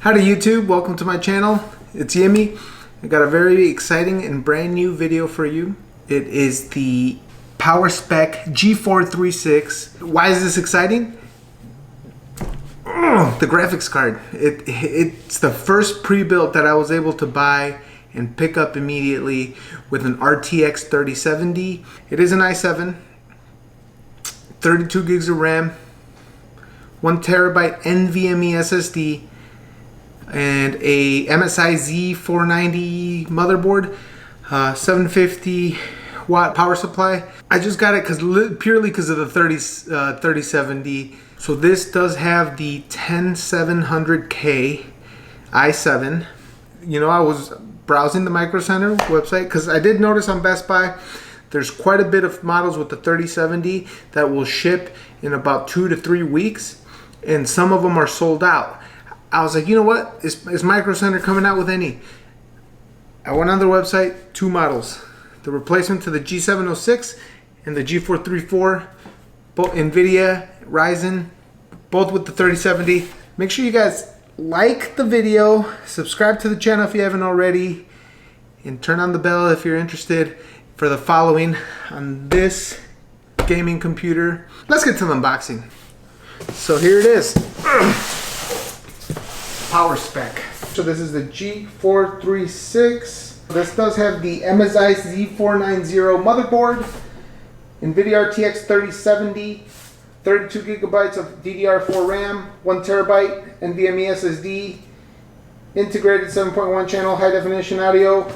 Howdy YouTube, welcome to my channel. It's Yimmy. I got a very exciting and brand new video for you. It is the PowerSpec G436. Why is this exciting? The graphics card. It's the first pre-built that I was able to buy and pick up immediately with an RTX 3070. It is an i7, 32 gigs of RAM, 1 terabyte NVMe SSD, and a MSI Z490 motherboard, 750 watt power supply. I just got it purely because of the 3070. So this does have the 10700K i7. You know, I was browsing the Micro Center website because I did notice on Best Buy there's quite a bit of models with the 3070 that will ship in about 2 to 3 weeks, and some of them are sold out. I was like, you know what? Is Micro Center coming out with any? I went on their website, 2 models. The replacement to the G706 and the G434, both NVIDIA, Ryzen, both with the 3070. Make sure you guys like the video, subscribe to the channel if you haven't already, and turn on the bell if you're interested for the following on this gaming computer. Let's get to the unboxing. So here it is. PowerSpec. So this is the G436. This does have the MSI Z490 motherboard, NVIDIA RTX 3070, 32 gigabytes of DDR4 RAM, 1 terabyte NVMe SSD, integrated 7.1 channel high definition audio,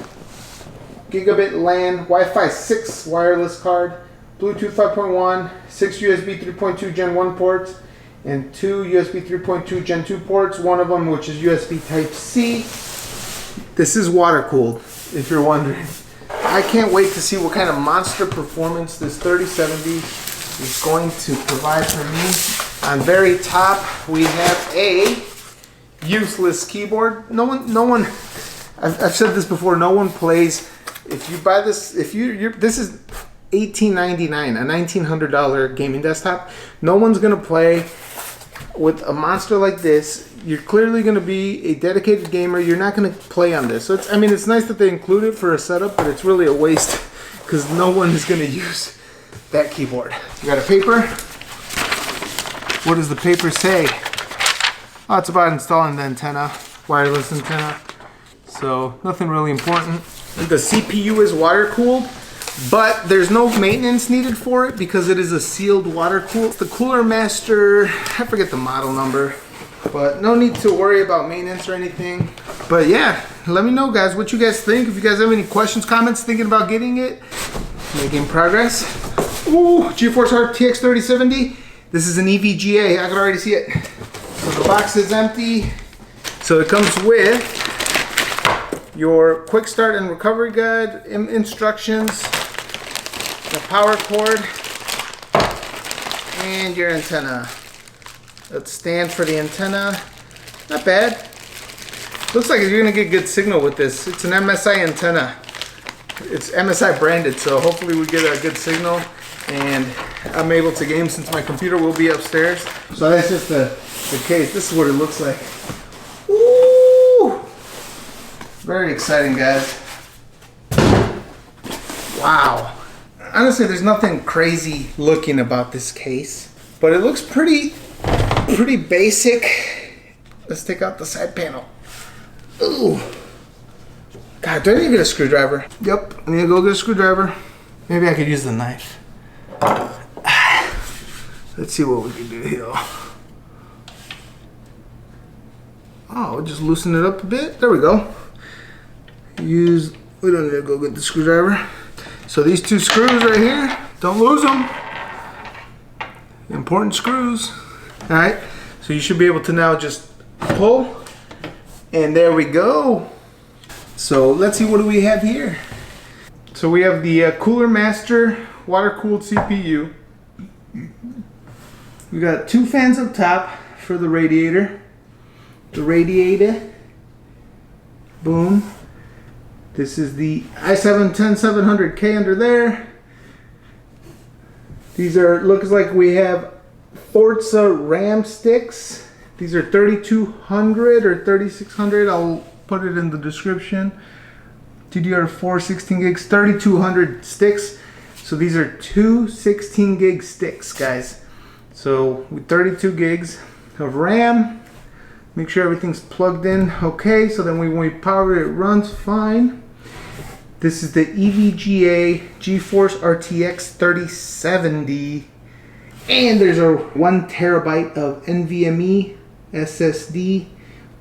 gigabit LAN, Wi-Fi 6 wireless card, Bluetooth 5.1, 6 USB 3.2 Gen 1 ports, and 2 USB 3.2 Gen 2 ports, one of them which is USB Type-C. This is water cooled, if you're wondering. I can't wait to see what kind of monster performance this 3070 is going to provide for me. On very top, we have a useless keyboard. No one. I've said this before. No one plays. If you buy this, this is $18.99, a $1,900 gaming desktop. No one's gonna play with a monster like this. You're clearly going to be a dedicated gamer. You're not going to play on this. So it's nice that they include it for a setup, but it's really a waste because no one is going to use that keyboard. You got a paper. What does the paper say? Oh, it's about installing the antenna, wireless antenna. So nothing really important. The CPU is water cooled, but there's no maintenance needed for it because it is a sealed water cool. The Cooler Master, I forget the model number, but no need to worry about maintenance or anything. But yeah, let me know guys what you guys think. If you guys have any questions, comments, thinking about getting it, making progress. Ooh, GeForce RTX 3070. This is an EVGA, I can already see it. So the box is empty. So it comes with your quick start and recovery guide, instructions, the power cord, and your antenna. Let's stand for the antenna. Not bad. Looks like you're gonna get good signal with this. It's an MSI antenna. It's MSI branded, so hopefully we get a good signal and I'm able to game since my computer will be upstairs. So that's just the case. This is what it looks like. Ooh! Very exciting, guys. Wow. Honestly, there's nothing crazy looking about this case, but it looks pretty basic. Let's take out the side panel. Ooh. God, do I need to get a screwdriver? Yep, I need to go get a screwdriver. Maybe I could use the knife. Let's see what we can do here. Oh, we'll just loosen it up a bit. There we go. We don't need to go get the screwdriver. So these 2 screws right here, don't lose them. Important screws. All right, so you should be able to now just pull, and there we go. So let's see, what do we have here? So we have the Cooler Master water-cooled CPU. We got 2 fans up top for the radiator. Boom. This is the i7 10700K under there. These are, looks like we have Forza RAM sticks. These are 3200 or 3600. I'll put it in the description. DDR4 16 gigs, 3200 sticks. So these are two 16 gig sticks, guys. So with 32 gigs of RAM, make sure everything's plugged in okay. So then when we power it, it runs fine. This is the EVGA GeForce RTX 3070. And there's a 1 terabyte of NVMe SSD,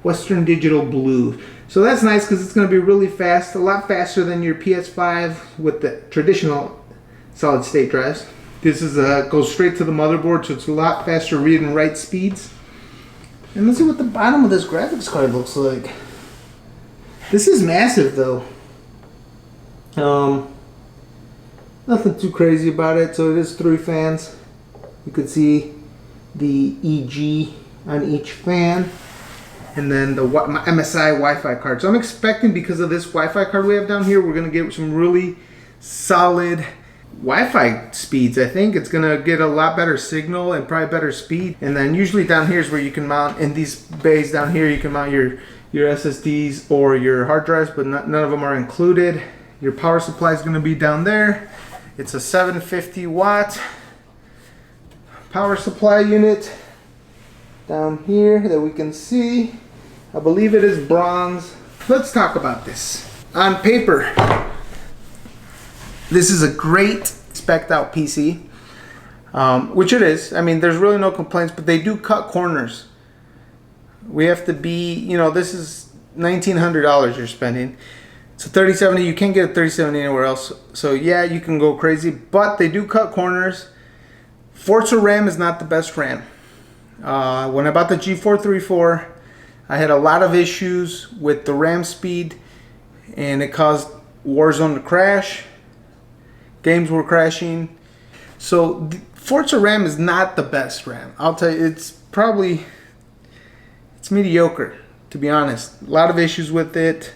Western Digital Blue. So that's nice because it's going to be really fast, a lot faster than your PS5 with the traditional solid state drives. This is goes straight to the motherboard, so it's a lot faster read and write speeds. And let's see what the bottom of this graphics card looks like. This is massive though. Nothing too crazy about it. So it is 3 fans. You could see the EG on each fan. And then the MSI Wi-Fi card. So I'm expecting, because of this Wi-Fi card we have down here, we're going to get some really solid Wi-Fi speeds. I think it's going to get a lot better signal and probably better speed. And then usually down here is where you can mount, in these bays down here, you can mount your SSDs or your hard drives, but none of them are included. Your power supply is going to be down there. It's a 750 watt power supply unit down here that we can see. I believe it is bronze. Let's talk about this. On paper, this is a great spec'd out PC, which it is. I mean, there's really no complaints, but they do cut corners. We have to be, you know, this is $1,900 you're spending. It's a 3070. You can't get a 3070 anywhere else. So yeah, you can go crazy, but they do cut corners. Forza RAM is not the best RAM. When I bought the G434, I had a lot of issues with the RAM speed, and it caused Warzone to crash. Games were crashing. So Forza RAM is not the best RAM. I'll tell you, it's mediocre, to be honest. A lot of issues with it.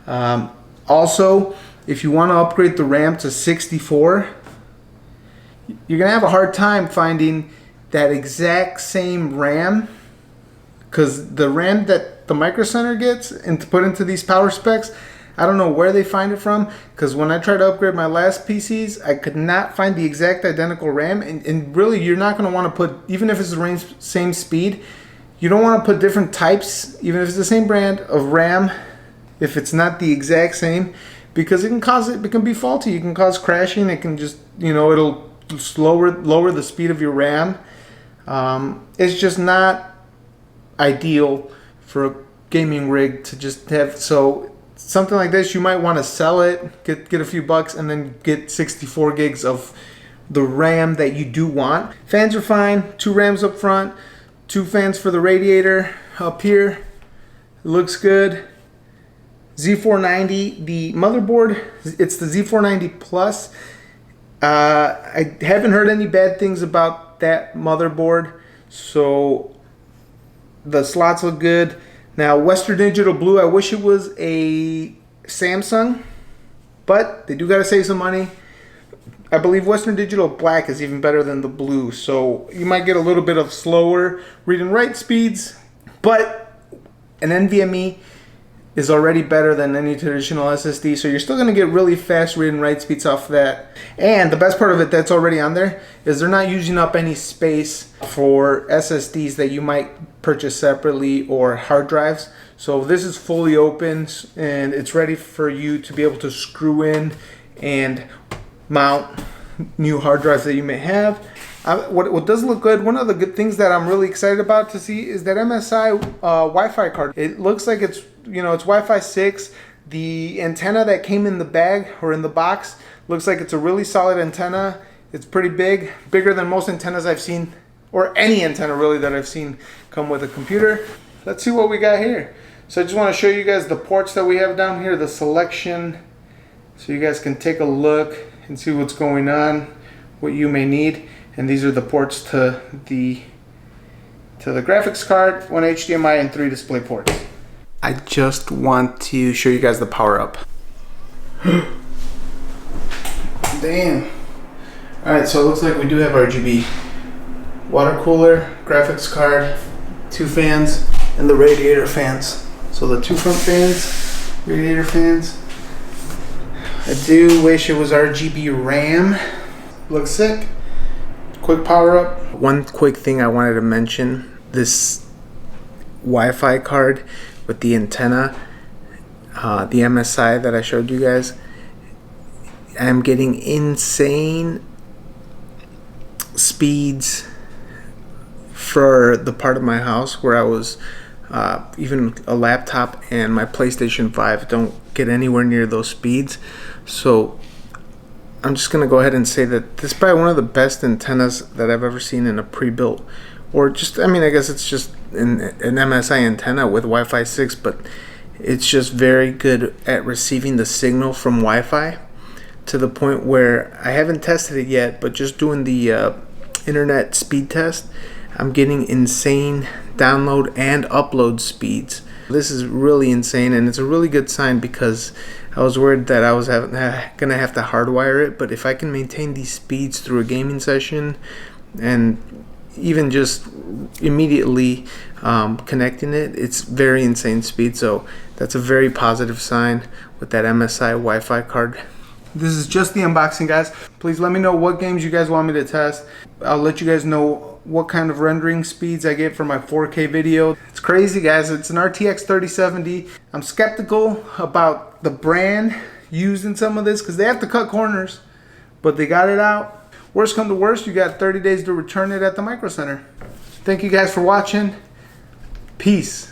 Also, if you want to upgrade the RAM to 64, you're gonna have a hard time finding that exact same RAM, because the RAM that the Micro Center gets and to put into these power specs, I don't know where they find it from, because when I tried to upgrade my last PCs, I could not find the exact identical RAM. And really, you're not going to want to put, even if it's the same speed, you don't want to put different types, even if it's the same brand of RAM, if it's not the exact same, because it can be faulty. You can cause crashing. It can just, you know, it'll lower the speed of your RAM. It's just not ideal for a gaming rig to just have. So something like this, you might want to sell it, get a few bucks, and then get 64 gigs of the RAM that you do want. Fans are fine. 2 RAMs up front, 2 fans for the radiator up here. It looks good. Z490, the motherboard, it's the Z490 Plus. I haven't heard any bad things about that motherboard, so the slots look good. Now, Western Digital Blue, I wish it was a Samsung, but they do got to save some money. I believe Western Digital Black is even better than the blue, so you might get a little bit of slower read and write speeds, but an NVMe is already better than any traditional SSD, so you're still going to get really fast read and write speeds off that. And the best part of it that's already on there is they're not using up any space for SSDs that you might purchase separately or hard drives. So this is fully open and it's ready for you to be able to screw in and mount new hard drives that you may have. What does look good, one of the good things that I'm really excited about to see is that MSI Wi-Fi card. It looks like it's, you know, it's Wi-Fi 6. The antenna that came in the bag or in the box looks like it's a really solid antenna. It's pretty big, bigger than most antennas I've seen, or any antenna really that I've seen come with a computer. Let's see what we got here. So I just want to show you guys the ports that we have down here, the selection, so you guys can take a look and see what's going on, what you may need. And these are the ports to the graphics card, 1 HDMI and 3 display ports. I just want to show you guys the power up. Damn. Alright, so it looks like we do have RGB. Water cooler, graphics card, 2 fans, and the radiator fans. So the 2 front fans, radiator fans. I do wish it was RGB RAM. Looks sick. Quick power up. One quick thing I wanted to mention, this Wi-Fi card with the antenna, the MSI that I showed you guys, I'm getting insane speeds for the part of my house where I was even a laptop and my PlayStation 5 don't get anywhere near those speeds. So I'm just gonna go ahead and say that this is probably one of the best antennas that I've ever seen in a pre-built, or just, I mean, I guess it's just an MSI antenna with Wi-Fi 6, but it's just very good at receiving the signal from Wi-Fi to the point where I haven't tested it yet, but just doing the internet speed test, I'm getting insane download and upload speeds. This is really insane, and it's a really good sign because I was worried that I was gonna have to hardwire it, but if I can maintain these speeds through a gaming session and even just immediately connecting it, it's very insane speed. So that's a very positive sign with that MSI Wi-Fi card. This is just the unboxing, guys. Please let me know what games you guys want me to test. I'll let you guys know what kind of rendering speeds I get for my 4K video. It's crazy, guys. It's an RTX 3070. I'm skeptical about the brand used in some of this because they have to cut corners, but they got it out. Worst come to worst, you got 30 days to return it at the Micro Center. Thank you guys for watching. Peace.